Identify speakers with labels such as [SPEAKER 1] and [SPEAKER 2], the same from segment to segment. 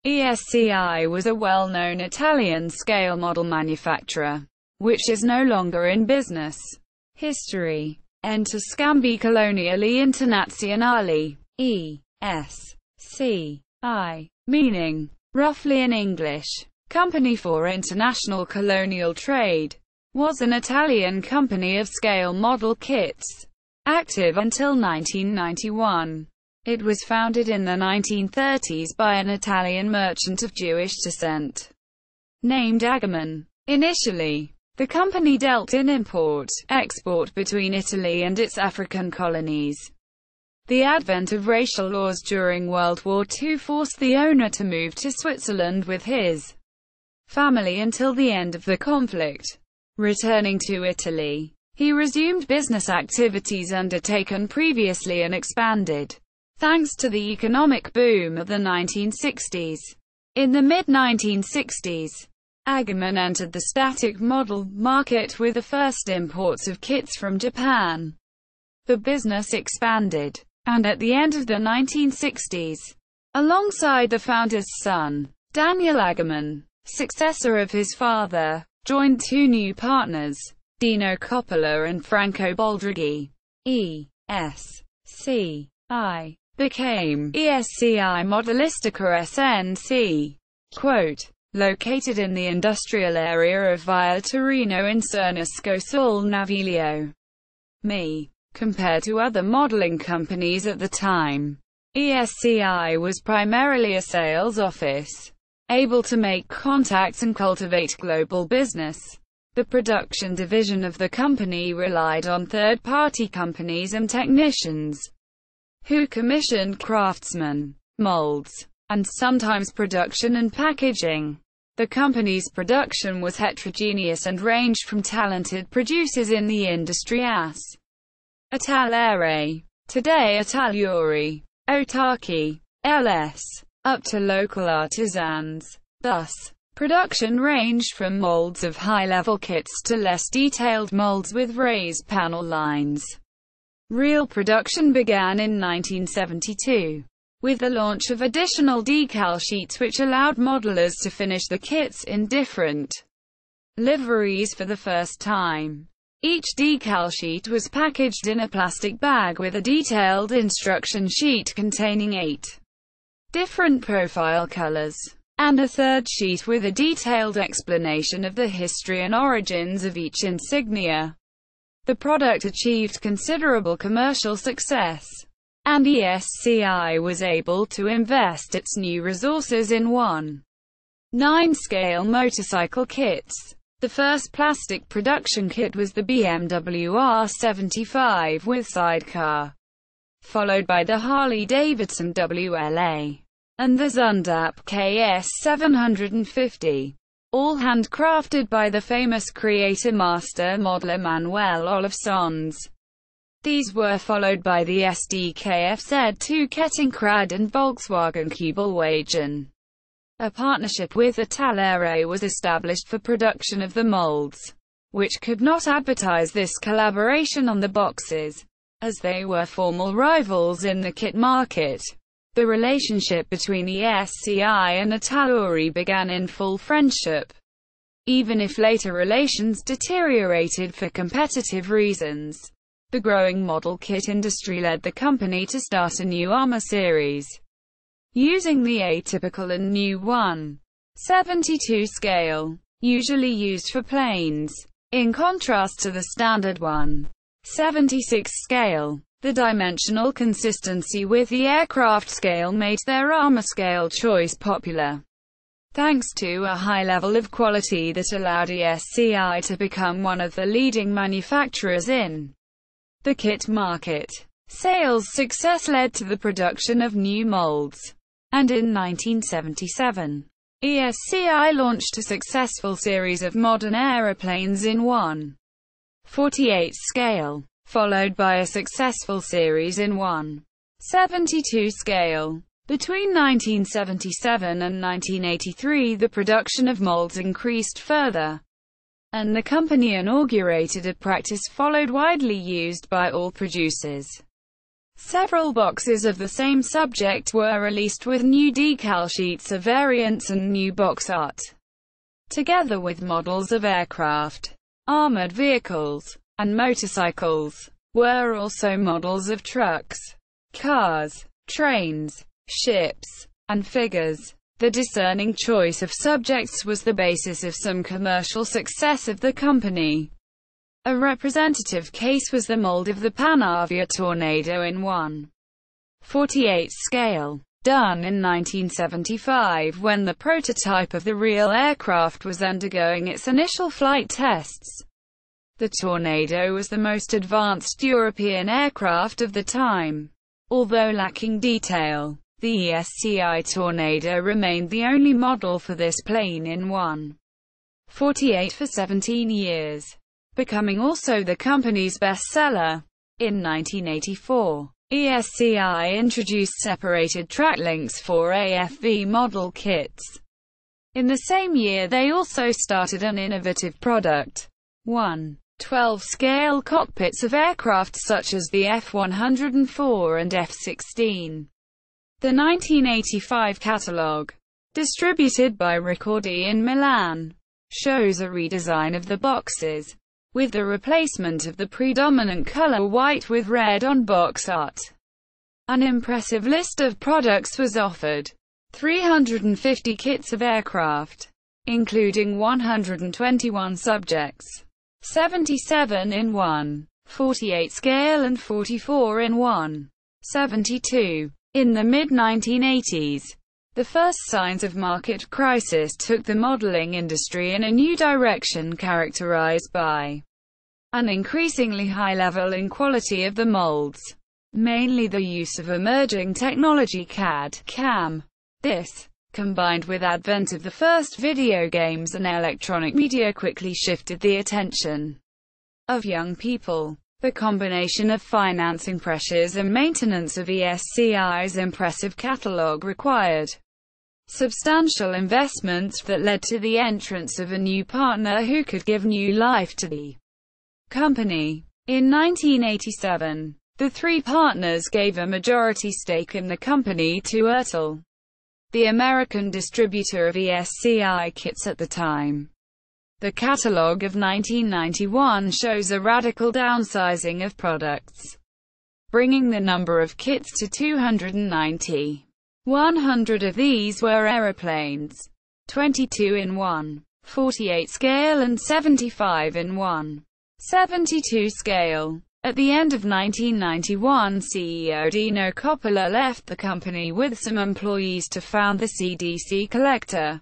[SPEAKER 1] ESCI was a well-known Italian scale model manufacturer, which is no longer in business. History. Enter Scambi Coloniali Internazionali. ESCI. Meaning, roughly in English, Company for International Colonial Trade, was an Italian company of scale model kits, active until 1991. It was founded in the 1930s by an Italian merchant of Jewish descent, named Agamemnon. Initially, the company dealt in import-export between Italy and its African colonies. The advent of racial laws during World War II forced the owner to move to Switzerland with his family until the end of the conflict. Returning to Italy, he resumed business activities undertaken previously and expanded, thanks to the economic boom of the 1960s. In the mid-1960s, Agamemnon entered the static model market with the first imports of kits from Japan. The business expanded, and at the end of the 1960s, alongside the founder's son, Daniel Agamemnon, successor of his father, joined two new partners, Dino Coppola and Franco Boldrighi. ESCI became ESCI Modelistica SNC. Quote, located in the industrial area of Via Torino in Cernusco sul Naviglio. Compared to other modeling companies at the time, ESCI was primarily a sales office, able to make contacts and cultivate global business. The production division of the company relied on third-party companies and technicians, who commissioned craftsmen, molds, and sometimes production and packaging. The company's production was heterogeneous and ranged from talented producers in the industry as Italere, today Italiori, Otarchi, LS, up to local artisans. Thus, production ranged from molds of high-level kits to less detailed molds with raised panel lines. Real production began in 1972, with the launch of additional decal sheets which allowed modelers to finish the kits in different liveries for the first time. Each decal sheet was packaged in a plastic bag with a detailed instruction sheet containing 8 different profile colors, and a third sheet with a detailed explanation of the history and origins of each insignia. The product achieved considerable commercial success, and ESCI was able to invest its new resources in 1/9-scale motorcycle kits. The first plastic production kit was the BMW R75 with sidecar, followed by the Harley-Davidson WLA, and the Zundap KS 750. All handcrafted by the famous creator-master modeler Manuel Olofssons. These were followed by the SDKF Z2 Kettenkrad and Volkswagen Kübelwagen. A partnership with Italere was established for production of the molds, which could not advertise this collaboration on the boxes, as they were formal rivals in the kit market. The relationship between ESCI and Italore began in full friendship, even if later relations deteriorated for competitive reasons. The growing model kit industry led the company to start a new armor series, using the atypical and new 1/72 scale, usually used for planes, in contrast to the standard 1/76 scale. The dimensional consistency with the aircraft scale made their armor scale choice popular, thanks to a high level of quality that allowed ESCI to become one of the leading manufacturers in the kit market. Sales success led to the production of new molds, and in 1977, ESCI launched a successful series of modern aeroplanes in 1/48 scale, followed by a successful series in 1/72 scale. Between 1977 and 1983, the production of molds increased further, and the company inaugurated a practice followed widely used by all producers. Several boxes of the same subject were released with new decal sheets of variants and new box art, together with models of aircraft, armored vehicles, and motorcycles. Were also models of trucks, cars, trains, ships, and figures. The discerning choice of subjects was the basis of some commercial success of the company. A representative case was the mold of the Panavia Tornado in 1/48 scale, done in 1975 when the prototype of the real aircraft was undergoing its initial flight tests. The Tornado was the most advanced European aircraft of the time. Although lacking detail, the ESCI Tornado remained the only model for this plane in 1/48 for 17 years, becoming also the company's bestseller. In 1984, ESCI introduced separated track links for AFV model kits. In the same year they also started an innovative product, 1/12 scale cockpits of aircraft such as the F-104 and F-16. The 1985 catalogue, distributed by Ricordi in Milan, shows a redesign of the boxes, with the replacement of the predominant color white with red on box art. An impressive list of products was offered. 350 kits of aircraft, including 121 subjects, 77 in 1/48 scale and 44 in 1/72. In the mid-1980s, the first signs of market crisis took the modeling industry in a new direction characterized by an increasingly high level and quality of the molds, mainly the use of emerging technology CAD/CAM. This, combined with advent of the first video games and electronic media, quickly shifted the attention of young people. The combination of financing pressures and maintenance of ESCI's impressive catalogue required substantial investments that led to the entrance of a new partner who could give new life to the company. In 1987, the three partners gave a majority stake in the company to Ertl, the American distributor of ESCI kits at the time. The catalogue of 1991 shows a radical downsizing of products, bringing the number of kits to 290. 100 of these were aeroplanes, 22 in 1/48 scale and 75 in 1/72 scale. At the end of 1991, CEO Dino Coppola left the company with some employees to found the CDC Collector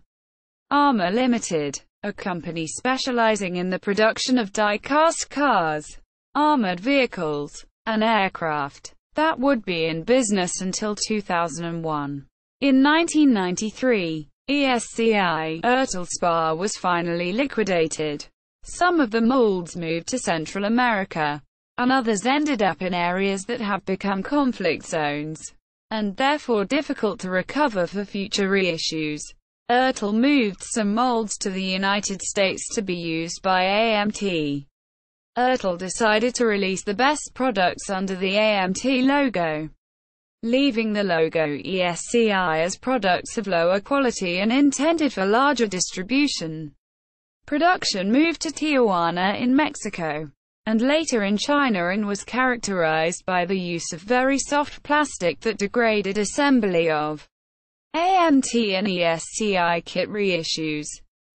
[SPEAKER 1] Armor Limited, a company specializing in the production of die-cast cars, armored vehicles, and aircraft, that would be in business until 2001. In 1993, ESCI Ertl Spa was finally liquidated. Some of the molds moved to Central America, and others ended up in areas that have become conflict zones, and therefore difficult to recover for future reissues. Ertl moved some molds to the United States to be used by AMT. Ertl decided to release the best products under the AMT logo, leaving the logo ESCI as products of lower quality and intended for larger distribution. Production moved to Tijuana in Mexico, and later in China, and was characterized by the use of very soft plastic that degraded assembly of AMT and ESCI kit reissues.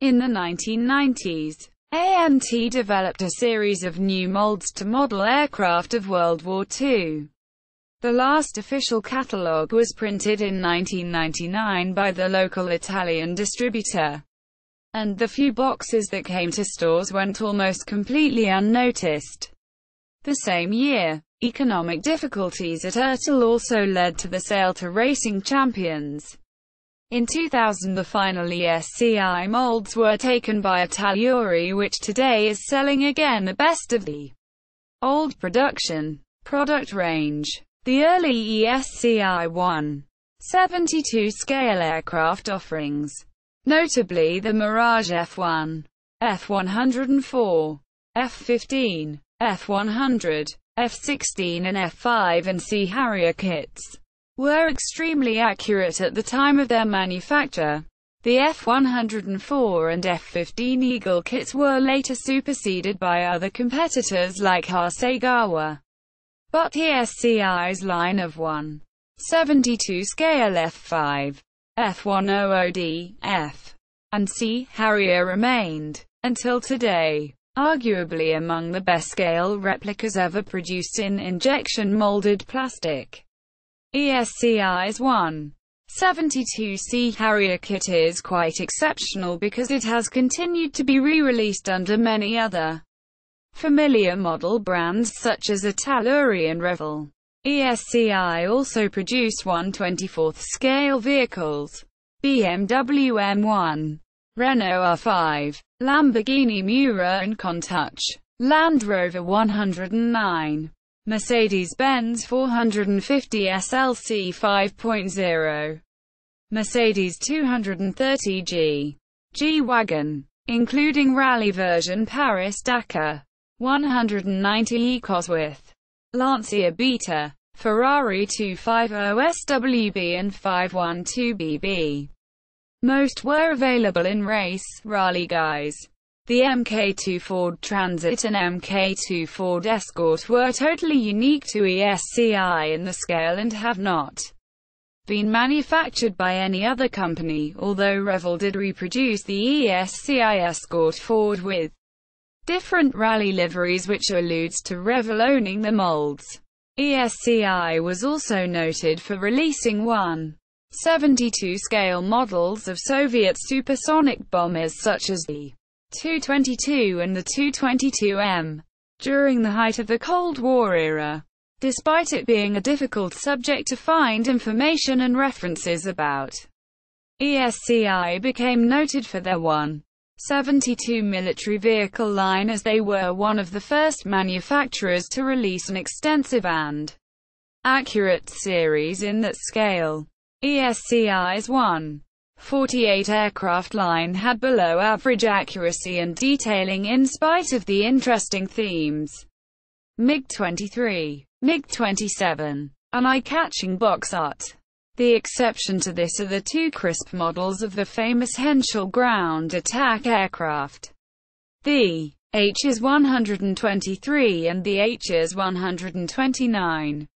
[SPEAKER 1] In the 1990s, AMT developed a series of new molds to model aircraft of World War II. The last official catalogue was printed in 1999 by the local Italian distributor, and the few boxes that came to stores went almost completely unnoticed. The same year, economic difficulties at Ertl also led to the sale to Racing Champions. In 2000, the final ESCI molds were taken by Italiori, which today is selling again the best of the old production product range. The early ESCI 1/72 scale aircraft offerings, notably the Mirage F1, F-104, F-15, F-100, F-16 and F-5 and C Harrier kits were extremely accurate at the time of their manufacture. The F-104 and F-15 Eagle kits were later superseded by other competitors like Hasegawa. But ESCI's line of 1/72 scale F-5, F-100D, F, and C Harrier remained, until today, arguably among the best scale replicas ever produced in injection-molded plastic. ESCI's 1/72C Harrier kit is quite exceptional because it has continued to be re-released under many other familiar model brands such as Italuri and Revell. ESCI also produced 1/24 scale vehicles: BMW M1, Renault R5, Lamborghini Miura and Countach, Land Rover 109, Mercedes-Benz 450 SLC 5.0, Mercedes 230G, G-Wagon, including rally version Paris-Dakar, 190 Cosworth, Lancia Beta, Ferrari 250 SWB and 512BB. Most were available in race, rally guise. The Mk2 Ford Transit and Mk2 Ford Escort were totally unique to ESCI in the scale and have not been manufactured by any other company, although Revell did reproduce the ESCI Escort Ford with different rally liveries, which alludes to Revell owning the molds. ESCI was also noted for releasing 1/72 scale models of Soviet supersonic bombers such as the Tu-22 and the Tu-22M during the height of the Cold War era. Despite it being a difficult subject to find information and references about, ESCI became noted for their 1/72 military vehicle line, as they were one of the first manufacturers to release an extensive and accurate series in that scale. ESCI's 1/48 aircraft line had below average accuracy and detailing in spite of the interesting themes. MiG-23, MiG-27, and eye-catching box art. The exception to this are the two crisp models of the famous Henschel ground attack aircraft, the HS-123 and the HS-129.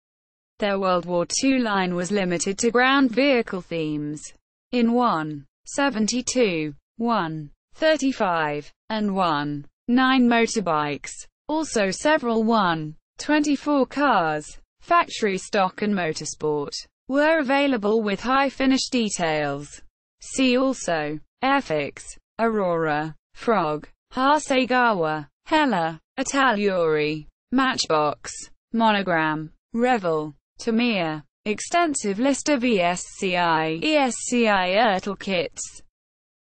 [SPEAKER 1] Their World War II line was limited to ground vehicle themes. In 1/72, 1/35, and 1/9 motorbikes. Also several 1/24 cars, factory stock and motorsport, were available with high finish details. See also Airfix, Aurora, Frog, Hasegawa, Hella, Italuri, Matchbox, Monogram, Revell, Tamiya. Extensive list of ESCI Ertl kits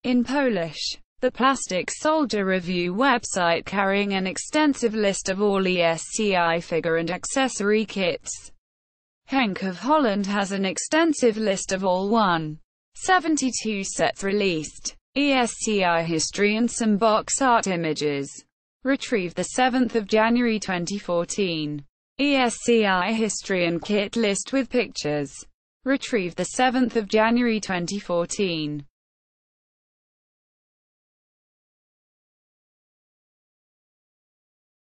[SPEAKER 1] in Polish. The Plastic Soldier Review website carrying an extensive list of all ESCI figure and accessory kits. Henk of Holland has an extensive list of all 1/72 sets released. ESCI history and some box art images. Retrieved 7 January 2014. ESCI history and kit list with pictures. Retrieved 7 January 2014.